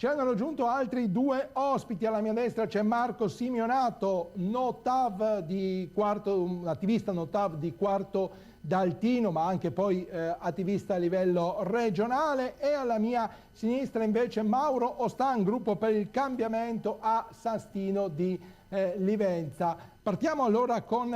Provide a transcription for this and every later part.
Ci hanno raggiunto altri due ospiti. Alla mia destra c'è Marco Simeonato, Notav di Quarto, un attivista Notav di Quarto d'Altino, ma anche poi attivista a livello regionale, e alla mia sinistra invece Mauro Ostan, gruppo per il cambiamento a Sastino di Livenza. Partiamo allora con,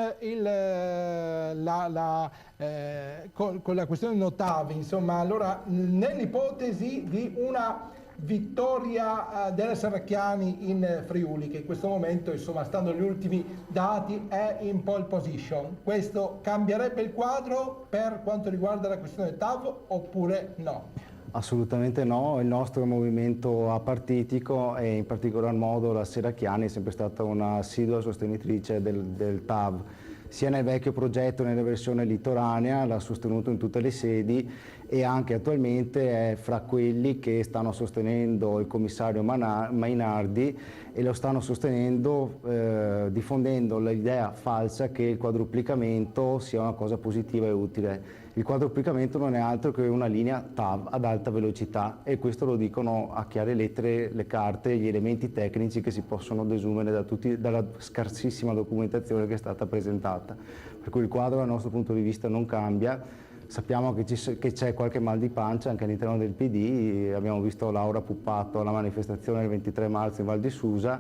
con la questione Notav. Insomma, allora, nell'ipotesi di una vittoria della Serracchiani in Friuli, che in questo momento, insomma, stando agli ultimi dati, è in pole position, questo cambierebbe il quadro per quanto riguarda la questione TAV oppure no? Assolutamente no, il nostro movimento apartitico e in particolar modo la Serracchiani è sempre stata una assidua sostenitrice del TAV, sia nel vecchio progetto nella versione litoranea, l'ha sostenuto in tutte le sedi e anche attualmente è fra quelli che stanno sostenendo il commissario Mainardi e lo stanno sostenendo diffondendo l'idea falsa che il quadruplicamento sia una cosa positiva e utile. Il quadruplicamento non è altro che una linea TAV ad alta velocità e questo lo dicono a chiare lettere le carte, gli elementi tecnici che si possono desumere dalla scarsissima documentazione che è stata presentata. Per cui il quadro dal nostro punto di vista non cambia. Sappiamo che c'è qualche mal di pancia anche all'interno del PD, abbiamo visto Laura Puppato alla manifestazione del 23 marzo in Val di Susa,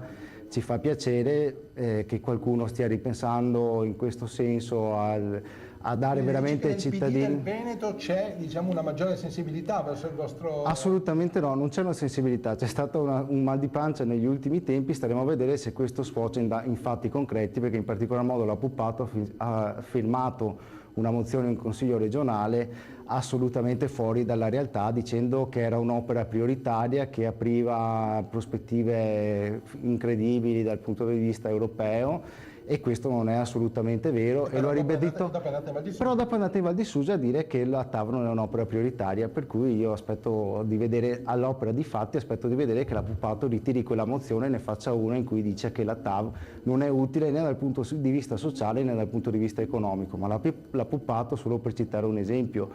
ci fa piacere che qualcuno stia ripensando in questo senso a dare veramente ai cittadini. Nel Veneto c'è, diciamo, una maggiore sensibilità verso il vostro... Assolutamente no, non c'è una sensibilità, c'è stato un mal di pancia negli ultimi tempi, staremo a vedere se questo sfocia in fatti concreti, perché in particolar modo la Puppato ha firmato una mozione in Consiglio regionale assolutamente fuori dalla realtà, dicendo che era un'opera prioritaria che apriva prospettive incredibili dal punto di vista europeo e questo non è assolutamente vero e lo ha ribadito, però dopo è andata in Val di Susa a dire che la TAV non è un'opera prioritaria, per cui io aspetto di vedere all'opera di fatti, aspetto di vedere che la Puppato ritiri quella mozione e ne faccia una in cui dice che la TAV non è utile né dal punto di vista sociale né dal punto di vista economico, ma la Puppato, solo per citare un esempio,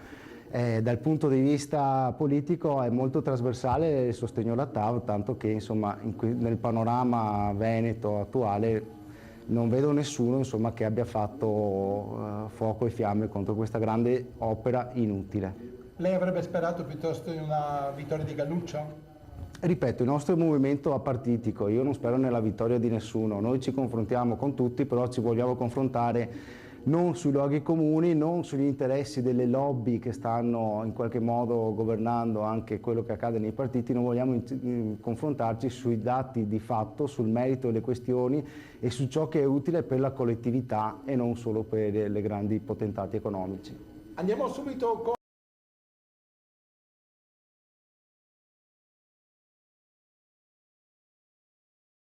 dal punto di vista politico è molto trasversale il sostegno alla TAV, tanto che insomma nel panorama veneto attuale non vedo nessuno insomma, che abbia fatto fuoco e fiamme contro questa grande opera inutile. Lei avrebbe sperato piuttosto in una vittoria di Galluccio? Ripeto, il nostro è un movimento apartitico, io non spero nella vittoria di nessuno, noi ci confrontiamo con tutti, però ci vogliamo confrontare non sui luoghi comuni, non sugli interessi delle lobby che stanno in qualche modo governando anche quello che accade nei partiti, non vogliamo confrontarci sui dati di fatto, sul merito delle questioni e su ciò che è utile per la collettività e non solo per le grandi potentati economici. Andiamo subito con